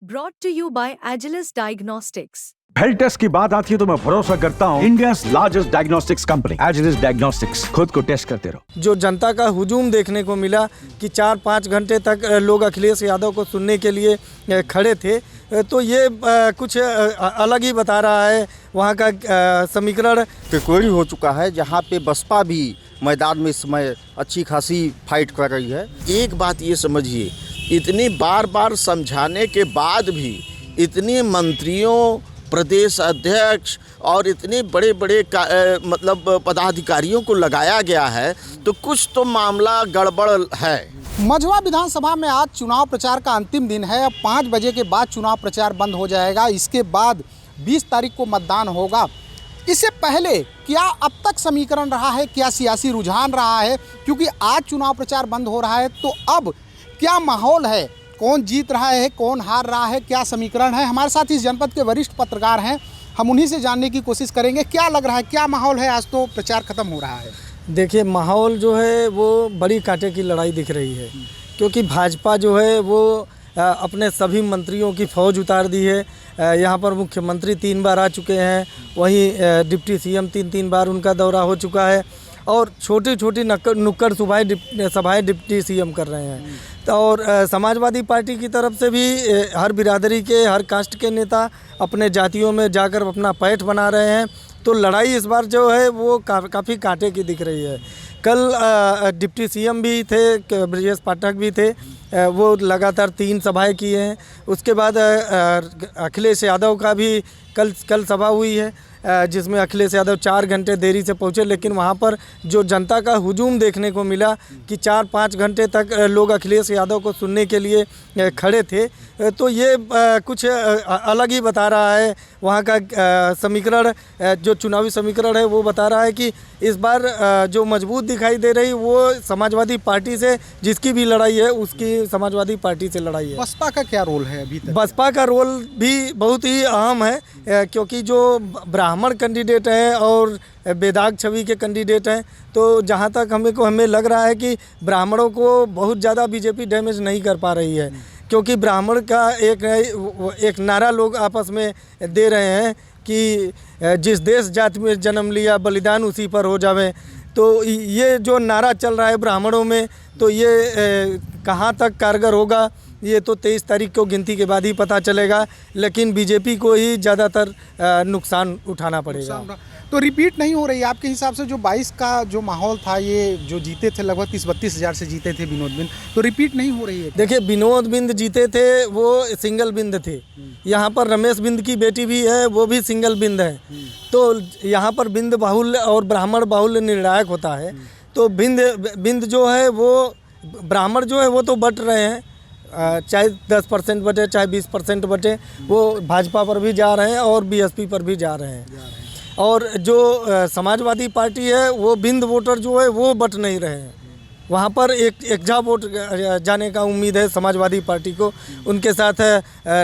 Brought to you by Agilus Diagnostics. Health test की बात आती है तो मैं भरोसा करता हूँ India's largest diagnostics company Agilus diagnostics. खुद को टेस्ट करते रहो। जो जनता का हुजूम देखने को मिला कि 4-5 घंटे तक लोग अखिलेश यादव को सुनने के लिए खड़े थे, तो ये कुछ अलग ही बता रहा है वहाँ का समीकरण। टिकोरी हो चुका है जहाँ पे बसपा भी मैदान में इस समय अच्छी खासी फाइट कर रही है। एक बात ये समझिए, इतनी बार बार समझाने के बाद भी इतने मंत्रियों, प्रदेश अध्यक्ष और इतने बड़े बड़े मतलब पदाधिकारियों को लगाया गया है, तो कुछ तो मामला गड़बड़ है। मझवा विधानसभा में आज चुनाव प्रचार का अंतिम दिन है। अब 5 बजे के बाद चुनाव प्रचार बंद हो जाएगा। इसके बाद 20 तारीख को मतदान होगा। इससे पहले क्या अब तक समीकरण रहा है, क्या सियासी रुझान रहा है? क्योंकि आज चुनाव प्रचार बंद हो रहा है, तो अब क्या माहौल है, कौन जीत रहा है, कौन हार रहा है, क्या समीकरण है? हमारे साथ इस जनपद के वरिष्ठ पत्रकार हैं, हम उन्हीं से जानने की कोशिश करेंगे क्या लग रहा है, क्या माहौल है। आज तो प्रचार खत्म हो रहा है। देखिए, माहौल जो है वो बड़ी कांटे की लड़ाई दिख रही है, क्योंकि भाजपा जो है वो अपने सभी मंत्रियों की फौज उतार दी है। यहाँ पर मुख्यमंत्री 3 बार आ चुके हैं, वहीं डिप्टी सीएम 3 बार उनका दौरा हो चुका है, और छोटी छोटी नुक्कड़ सभाएँ डिप्टी सीएम कर रहे हैं। और समाजवादी पार्टी की तरफ से भी हर बिरादरी के, हर कास्ट के नेता अपने जातियों में जाकर अपना पैठ बना रहे हैं। तो लड़ाई इस बार जो है वो काफ़ी कांटे की दिख रही है। कल डिप्टी सीएम भी थे, ब्रजेश पाठक भी थे, वो लगातार 3 सभाएं किए हैं। उसके बाद अखिलेश यादव का भी कल सभा हुई है, जिसमें अखिलेश यादव 4 घंटे देरी से पहुंचे, लेकिन वहां पर जो जनता का हुजूम देखने को मिला कि 4-5 घंटे तक लोग अखिलेश यादव को सुनने के लिए खड़े थे, तो ये कुछ अलग ही बता रहा है वहां का समीकरण। जो चुनावी समीकरण है वो बता रहा है कि इस बार जो मजबूत दिखाई दे रही वो समाजवादी पार्टी से, जिसकी भी लड़ाई है उसकी समाजवादी पार्टी से लड़ाई है। बसपा का क्या रोल है अभी तक? बसपा का रोल भी बहुत ही अहम है, क्योंकि जो ब्राह्मण कैंडिडेट हैं और बेदाग छवि के कैंडिडेट हैं, तो जहां तक हमें लग रहा है कि ब्राह्मणों को बहुत ज़्यादा बीजेपी डैमेज नहीं कर पा रही है, क्योंकि ब्राह्मण का एक नारा लोग आपस में दे रहे हैं कि जिस देश जाति में जन्म लिया बलिदान उसी पर हो जावे। तो ये जो नारा चल रहा है ब्राह्मणों में, तो ये कहाँ तक कारगर होगा ये तो 23 तारीख को गिनती के बाद ही पता चलेगा, लेकिन बीजेपी को ही ज़्यादातर नुकसान उठाना पड़ेगा। तो रिपीट नहीं हो रही है आपके हिसाब से? जो 22 का जो माहौल था, ये जो जीते थे लगभग 30-32 हज़ार से जीते थे विनोद बिंद, तो रिपीट नहीं हो रही है? देखिए, विनोद बिंद जीते थे वो सिंगल बिंद थे। यहाँ पर रमेश बिंद की बेटी भी है, वो भी सिंगल बिंद है। तो यहाँ पर बिंद बाहुल्य और ब्राह्मण बाहुल्य निर्णायक होता है। तो बिंद जो है वो, ब्राह्मण जो है वो तो बट रहे हैं, चाहे 10% बटे चाहे 20% बटे, वो भाजपा पर भी जा रहे हैं और बीएसपी पर भी जा रहे हैं। और जो समाजवादी पार्टी है वो बिंद वोटर जो है वो बट नहीं रहे हैं। वहाँ पर एक जा वोट जाने का उम्मीद है समाजवादी पार्टी को। उनके साथ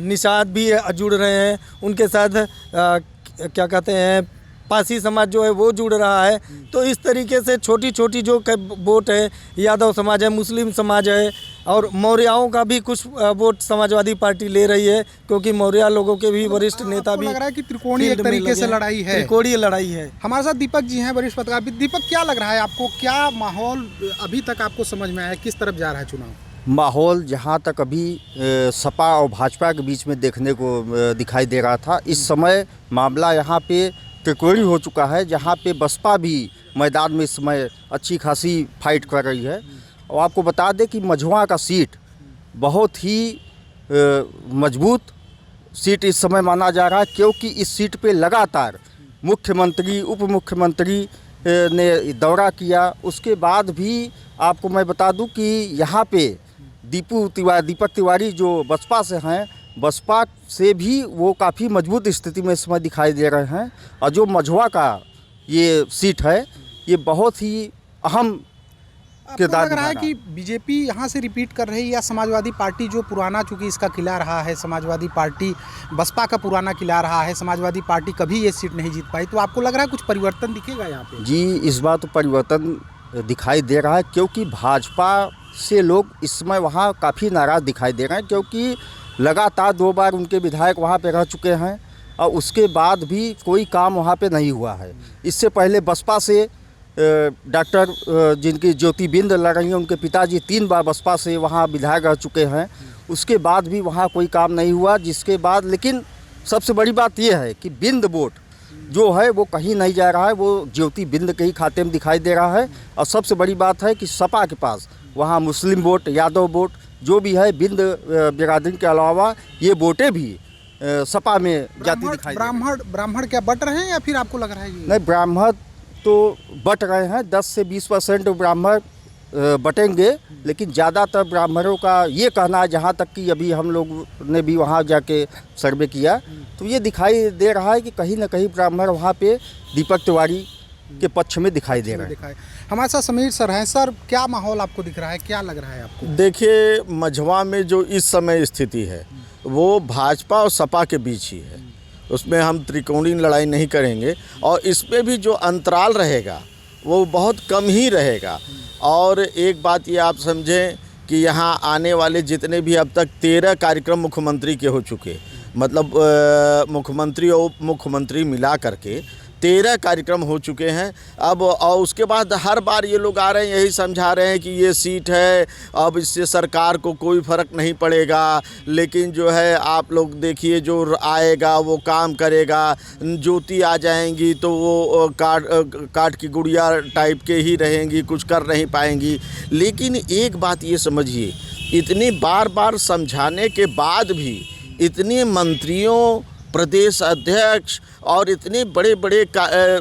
निषाद भी जुड़ रहे हैं, उनके साथ क्या कहते हैं पासी समाज जो है वो जुड़ रहा है। तो इस तरीके से छोटी छोटी जो वोट है, यादव समाज है, मुस्लिम समाज है, और मौर्याओं का भी कुछ वोट समाजवादी पार्टी ले रही है, क्योंकि मौर्या लोगों के भी वरिष्ठ नेता भी। लग रहा है कि त्रिकोणीय एक तरीके से लड़ाई है। त्रिकोणीय लड़ाई है। हमारे साथ दीपक जी हैं, वरिष्ठ पत्रकार। दीपक, क्या लग रहा है आपको, क्या माहौल अभी तक आपको समझ में आया, किस तरफ जा रहा है चुनाव? माहौल जहाँ तक अभी सपा और भाजपा के बीच में देखने को दिखाई दे रहा था, इस समय मामला यहाँ पे टिकोरी हो चुका है, जहाँ पे बसपा भी मैदान में इस समय अच्छी खासी फाइट कर रही है। और आपको बता दें कि मझवा का सीट बहुत ही मजबूत सीट इस समय माना जा रहा है, क्योंकि इस सीट पे लगातार मुख्यमंत्री, उप मुख्यमंत्री ने दौरा किया। उसके बाद भी आपको मैं बता दूं कि यहाँ पे दीपक तिवारी जो बसपा से हैं, बसपा से भी वो काफ़ी मजबूत स्थिति में इस समय दिखाई दे रहे हैं। और जो मझवा का ये सीट है, ये बहुत ही अहम किरदार लग रहा है कि बीजेपी यहाँ से रिपीट कर रही है, या समाजवादी पार्टी जो पुराना, चूंकि इसका किला रहा है, समाजवादी पार्टी बसपा का पुराना किला रहा है, समाजवादी पार्टी कभी ये सीट नहीं जीत पाई, तो आपको लग रहा है कुछ परिवर्तन दिखेगा यहाँ पे? जी, इस बार तो परिवर्तन दिखाई दे रहा है, क्योंकि भाजपा से लोग इस समय वहाँ काफ़ी नाराज़ दिखाई दे रहे हैं, क्योंकि लगातार 2 बार उनके विधायक वहाँ पे रह चुके हैं और उसके बाद भी कोई काम वहाँ पे नहीं हुआ है। इससे पहले बसपा से डॉक्टर जिनकी ज्योति बिंद लड़ रही हैं, उनके पिताजी 3 बार बसपा से वहाँ विधायक रह चुके हैं। उसके बाद भी वहाँ कोई काम नहीं हुआ। जिसके बाद लेकिन सबसे बड़ी बात यह है कि बिंद वोट जो है वो कहीं नहीं जा रहा है, वो ज्योति बिंद के ही खाते में दिखाई दे रहा है। और सबसे बड़ी बात है कि सपा के पास वहाँ मुस्लिम वोट, यादव वोट जो भी है, बिंद बिरादरी के अलावा ये वोटें भी सपा में जाती दिखाई दे रही हैं। ब्राह्मण क्या बट रहे हैं या फिर आपको लग रहा है नहीं, ब्राह्मण तो बट रहे हैं, 10 से 20% ब्राह्मण बटेंगे, लेकिन ज़्यादातर ब्राह्मणों का ये कहना है, जहाँ तक कि अभी हम लोग ने भी वहाँ जाके सर्वे किया तो ये दिखाई दे रहा है कि कहीं ना कहीं ब्राह्मण वहाँ पे दीपक तिवारी के पक्ष में दिखाई दे रहे हैं। हमारे साथ समीर सर हैं। सर, क्या माहौल आपको दिख रहा है, क्या लग रहा है आपको? देखिए, मझवा में जो इस समय स्थिति है वो भाजपा और सपा के बीच ही है। उसमें हम त्रिकोणीय लड़ाई नहीं करेंगे और इसमें भी जो अंतराल रहेगा वो बहुत कम ही रहेगा। और एक बात ये आप समझें कि यहाँ आने वाले जितने भी अब तक 13 कार्यक्रम मुख्यमंत्री के हो चुके, मतलब मुख्यमंत्री और उप मुख्यमंत्री मिला करके 13 कार्यक्रम हो चुके हैं। अब और उसके बाद हर बार ये लोग आ रहे हैं, यही समझा रहे हैं कि ये सीट है, अब इससे सरकार को कोई फ़र्क नहीं पड़ेगा, लेकिन जो है आप लोग देखिए जो आएगा वो काम करेगा, ज्योति आ जाएंगी तो वो काट की गुड़िया टाइप के ही रहेंगी, कुछ कर नहीं पाएंगी। लेकिन एक बात ये समझिए, इतनी बार बार समझाने के बाद भी इतने मंत्रियों, प्रदेश अध्यक्ष और इतने बड़े बड़े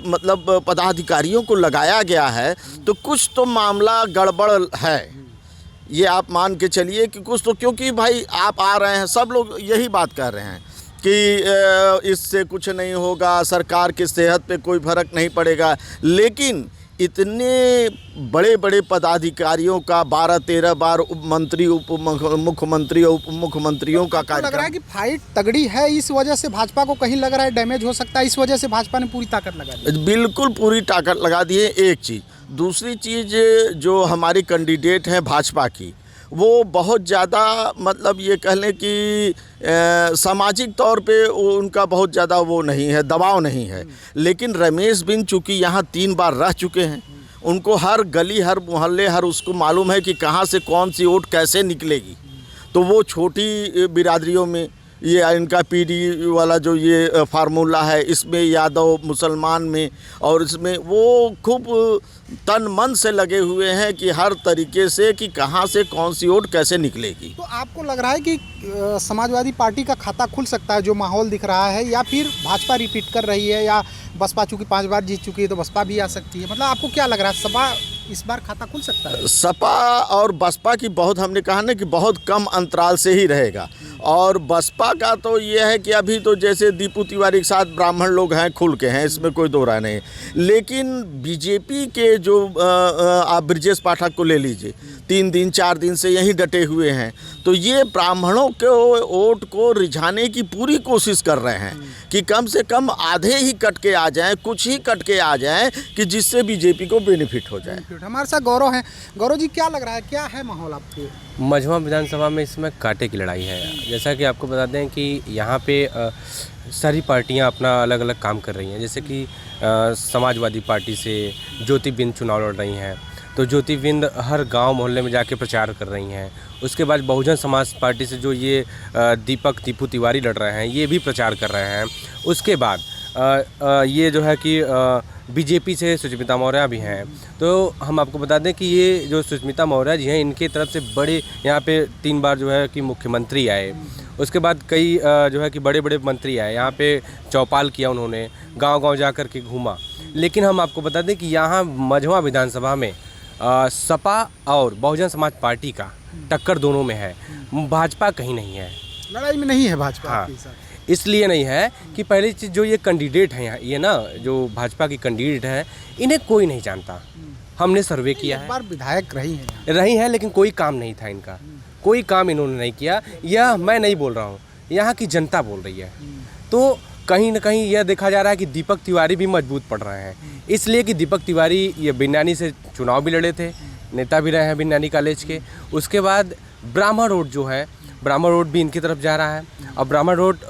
मतलब पदाधिकारियों को लगाया गया है, तो कुछ तो मामला गड़बड़ है। ये आप मान के चलिए कि कुछ तो, क्योंकि भाई आप आ रहे हैं, सब लोग यही बात कर रहे हैं कि इससे कुछ नहीं होगा, सरकार की सेहत पे कोई फ़र्क नहीं पड़ेगा। लेकिन इतने बड़े बड़े पदाधिकारियों का 12-13 बार मंत्री, उप मुख्यमंत्री और उप मुख्यमंत्रियों का कार्यक्रम लग रहा है कि फाइट तगड़ी है, इस वजह से भाजपा को कहीं लग रहा है डैमेज हो सकता है, इस वजह से भाजपा ने पूरी ताकत लगा दी। बिल्कुल पूरी ताकत लगा दी है, एक चीज़। दूसरी चीज़, जो हमारी कैंडिडेट हैं भाजपा की, वो बहुत ज़्यादा, मतलब ये कह लें कि सामाजिक तौर पे उनका बहुत ज़्यादा वो नहीं है, दबाव नहीं है। लेकिन रमेश बिन चूँकि यहाँ 3 बार रह चुके हैं, उनको हर गली, हर मोहल्ले, हर उसको मालूम है कि कहाँ से कौन सी वोट कैसे निकलेगी। तो वो छोटी बिरादरियों में ये इनका पीडी वाला जो ये फार्मूला है, इसमें यादव मुसलमान में, और इसमें वो खूब तन मन से लगे हुए हैं कि हर तरीके से कि कहाँ से कौन सी वोट कैसे निकलेगी। तो आपको लग रहा है कि समाजवादी पार्टी का खाता खुल सकता है, जो माहौल दिख रहा है, या फिर भाजपा रिपीट कर रही है, या बसपा चूँकि 5 बार जीत चुकी है तो बसपा भी आ सकती है? मतलब आपको क्या लग रहा है, सपा इस बार खाता खुल सकता है? सपा और बसपा की बहुत, हमने कहा ना कि बहुत कम अंतराल से ही रहेगा। और बसपा का तो ये है कि अभी तो जैसे दीपू तिवारी के साथ ब्राह्मण लोग हैं, खुल के हैं, इसमें कोई दो राय नहीं। लेकिन बीजेपी के जो आप ब्रजेश पाठक को ले लीजिए, 3 दिन 4 दिन से यहीं डटे हुए हैं, तो ये ब्राह्मणों के वोट को रिझाने की पूरी कोशिश कर रहे हैं कि कम से कम आधे ही कट के आ जाएं, कुछ ही कट के आ जाएं, कि जिससे बीजेपी को बेनिफिट हो जाए। हमारे साथ गौरव हैं। गौरव जी, क्या लग रहा है, क्या है माहौल आपके? मझवा विधानसभा में इसमें कांटे की लड़ाई है। जैसा कि आपको बता दें कि यहाँ पे सारी पार्टियाँ अपना अलग अलग काम कर रही हैं। जैसे कि समाजवादी पार्टी से ज्योति बिंद चुनाव लड़ रही हैं, तो ज्योति बिंद हर गांव मोहल्ले में जाके प्रचार कर रही हैं। उसके बाद बहुजन समाज पार्टी से जो ये दीपू तिवारी लड़ रहे हैं, ये भी प्रचार कर रहे हैं। उसके बाद ये जो है कि बीजेपी से सुष्मिता मौर्य भी हैं। तो हम आपको बता दें कि ये जो सुष्मिता मौर्य जी हैं, इनके तरफ से बड़े यहाँ पे 3 बार जो है कि मुख्यमंत्री आए। उसके बाद कई जो है कि बड़े बड़े मंत्री आए, यहाँ पे चौपाल किया उन्होंने, गांव-गांव जा कर के घूमा। लेकिन हम आपको बता दें कि यहाँ मझवा विधानसभा में सपा और बहुजन समाज पार्टी का टक्कर दोनों में है, भाजपा कहीं नहीं है, लड़ाई में नहीं है भाजपा। हाँ, इसलिए नहीं है कि पहली चीज़ जो ये कैंडिडेट हैं यहाँ, ये ना जो भाजपा की कैंडिडेट हैं, इन्हें कोई नहीं जानता। हमने सर्वे किया है, एक बार विधायक रही हैं, लेकिन कोई काम नहीं था इनका, कोई काम इन्होंने नहीं किया। यह मैं नहीं बोल रहा हूँ, यहाँ की जनता बोल रही है। तो कहीं ना कहीं यह देखा जा रहा है कि दीपक तिवारी भी मजबूत पड़ रहे हैं, इसलिए कि दीपक तिवारी ये बिन्नानी से चुनाव भी लड़े थे, नेता भी रहे हैं बिन्नानी कॉलेज के। उसके बाद ब्राह्मण वोट जो है ब्राह्मण वोट भी इनकी तरफ जा रहा है और ब्राह्मण वोट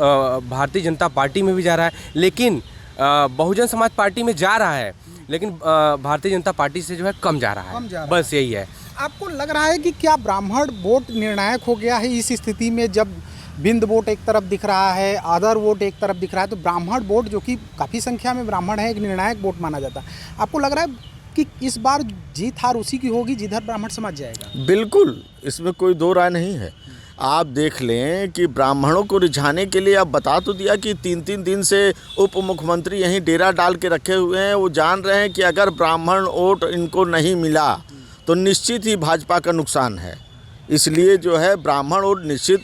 भारतीय जनता पार्टी में भी जा रहा है, लेकिन बहुजन समाज पार्टी में जा रहा है, लेकिन भारतीय जनता पार्टी से जो है कम जा रहा है। बस यही है। आपको लग रहा है कि क्या ब्राह्मण वोट निर्णायक हो गया है इस स्थिति में, जब बिंद वोट एक तरफ दिख रहा है, अदर वोट एक तरफ दिख रहा है, तो ब्राह्मण वोट जो कि काफ़ी संख्या में ब्राह्मण है, एक निर्णायक वोट माना जाता है। आपको लग रहा है कि इस बार जीत हार उसी की होगी जिधर ब्राह्मण समाज जाएगा? बिल्कुल, इसमें कोई दो राय नहीं है। आप देख लें कि ब्राह्मणों को रिझाने के लिए आप बता तो दिया कि 3-3 दिन से उप मुख्यमंत्री यहीं डेरा डाल के रखे हुए हैं। वो जान रहे हैं कि अगर ब्राह्मण वोट इनको नहीं मिला तो निश्चित ही भाजपा का नुकसान है। इसलिए जो है ब्राह्मण वोट निश्चित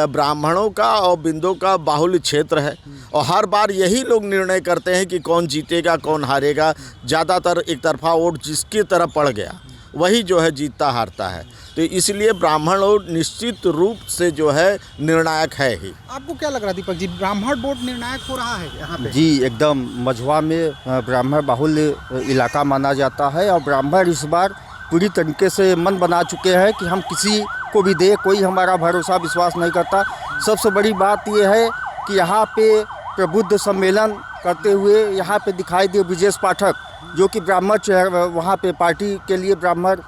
ब्राह्मणों का और बिंदों का बाहुल्य क्षेत्र है और हर बार यही लोग निर्णय करते हैं कि कौन जीतेगा कौन हारेगा। ज़्यादातर एक तरफा वोट जिसकी तरफ पड़ गया वही जो है जीतता हारता है। तो इसलिए ब्राह्मण वोट निश्चित रूप से जो है निर्णायक है ही। आपको क्या लग रहा है दीपक जी, ब्राह्मण वोट निर्णायक हो रहा है यहाँ पे? जी एकदम, मझवा में ब्राह्मण बाहुल्य इलाका माना जाता है और ब्राह्मण इस बार पूरी तरीके से मन बना चुके हैं कि हम किसी को भी दे, कोई हमारा भरोसा विश्वास नहीं करता। सबसे बड़ी बात यह है कि यहाँ पे प्रबुद्ध सम्मेलन करते हुए यहाँ पे दिखाई दिए ब्रजेश पाठक, जो कि ब्राह्मण वहाँ पे पार्टी के लिए ब्राह्मण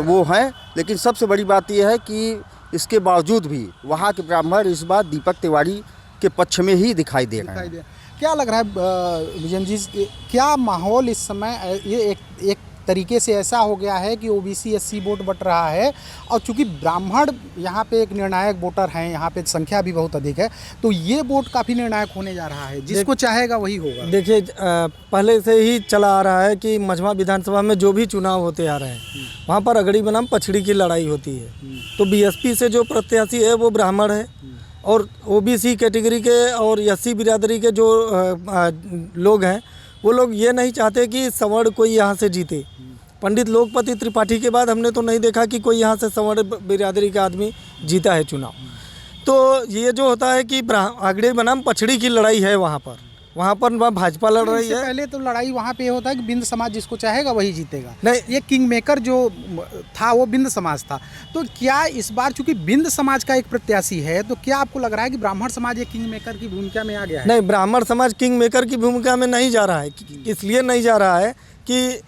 वो हैं, लेकिन सबसे बड़ी बात यह है कि इसके बावजूद भी वहाँ के ब्राह्मण इस बार दीपक तिवारी के पक्ष में ही दिखाई दे रहे हैं। क्या लग रहा है विजय जी, क्या माहौल इस समय ये एक तरीके से ऐसा हो गया है कि ओबीसी एससी वोट बट रहा है और चूंकि ब्राह्मण यहाँ पे एक निर्णायक वोटर हैं, यहाँ पे संख्या भी बहुत अधिक है, तो ये वोट काफ़ी निर्णायक होने जा रहा है, जिसको चाहेगा वही होगा। देखिए पहले से ही चला आ रहा है कि मझवा विधानसभा में जो भी चुनाव होते आ रहे हैं वहाँ पर अगड़ी बनाम पछड़ी की लड़ाई होती है। तो बीएसपी से जो प्रत्याशी है वो ब्राह्मण है और ओबीसी कैटेगरी के और एससी बिरादरी के जो लोग हैं वो लोग ये नहीं चाहते कि सवर्ण कोई यहाँ से जीते। पंडित लोकपति त्रिपाठी के बाद हमने तो नहीं देखा कि कोई यहाँ से सवर्ण बिरादरी का आदमी जीता है चुनाव। तो ये जो होता है कि आगड़े बनाम पछड़ी की लड़ाई है वहाँ पर भाजपा लड़ रही है। पहले तो लड़ाई वहाँ पे होता है कि बिंद समाज जिसको चाहेगा वही जीतेगा। नहीं, ये किंग मेकर जो था वो बिंद समाज था। तो क्या इस बार चूंकि बिंद समाज का एक प्रत्याशी है, तो क्या आपको लग रहा है कि ब्राह्मण समाज एक किंग मेकर की भूमिका में आ गया है? नहीं, ब्राह्मण समाज किंग मेकर की भूमिका में नहीं जा रहा है। इसलिए नहीं जा रहा है कि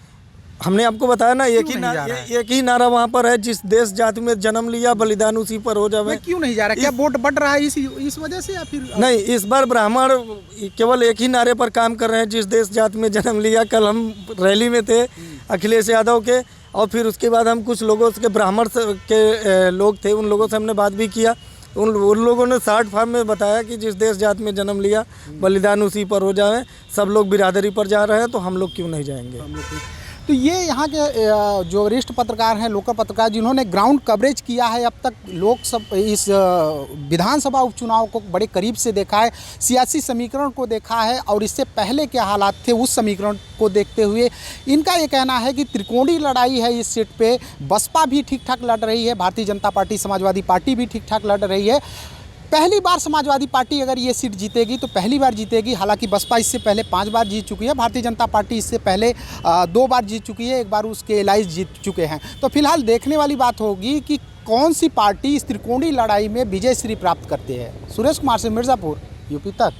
हमने आपको बताया ना, एक ही नारा वहाँ पर है, जिस देश जाति में जन्म लिया बलिदान उसी पर हो जावे। क्यों नहीं जा रहा? क्या वोट बढ़ रहा है इस वजह से या फिर नहीं? इस बार ब्राह्मण केवल एक ही नारे पर काम कर रहे हैं, जिस देश जाति में जन्म लिया। कल हम रैली में थे अखिलेश यादव के और फिर उसके बाद हम कुछ लोगों के ब्राह्मण के लोग थे, उन लोगों से हमने बात भी किया। उन लोगों ने शॉर्ट फॉर्म में बताया कि जिस देश जात में जन्म लिया बलिदान उसी पर हो जाए। सब लोग बिरादरी पर जा रहे हैं तो हम लोग क्यों नहीं जाएंगे? तो ये यहाँ के जो वरिष्ठ पत्रकार हैं, लोकल पत्रकार, जिन्होंने ग्राउंड कवरेज किया है अब तक इस विधानसभा उपचुनाव को बड़े करीब से देखा है, सियासी समीकरण को देखा है और इससे पहले क्या हालात थे उस समीकरण को देखते हुए इनका ये कहना है कि त्रिकोणीय लड़ाई है इस सीट पे। बसपा भी ठीक ठाक लड़ रही है, भारतीय जनता पार्टी, समाजवादी पार्टी भी ठीक ठाक लड़ रही है। पहली बार समाजवादी पार्टी अगर ये सीट जीतेगी तो पहली बार जीतेगी। हालांकि बसपा इससे पहले 5 बार जीत चुकी है, भारतीय जनता पार्टी इससे पहले 2 बार जीत चुकी है, 1 बार उसके एलाइज जीत चुके हैं। तो फिलहाल देखने वाली बात होगी कि कौन सी पार्टी इस त्रिकोणीय लड़ाई में विजय श्री प्राप्त करती है। सुरेश कुमार से मिर्ज़ापुर, यूपी तक।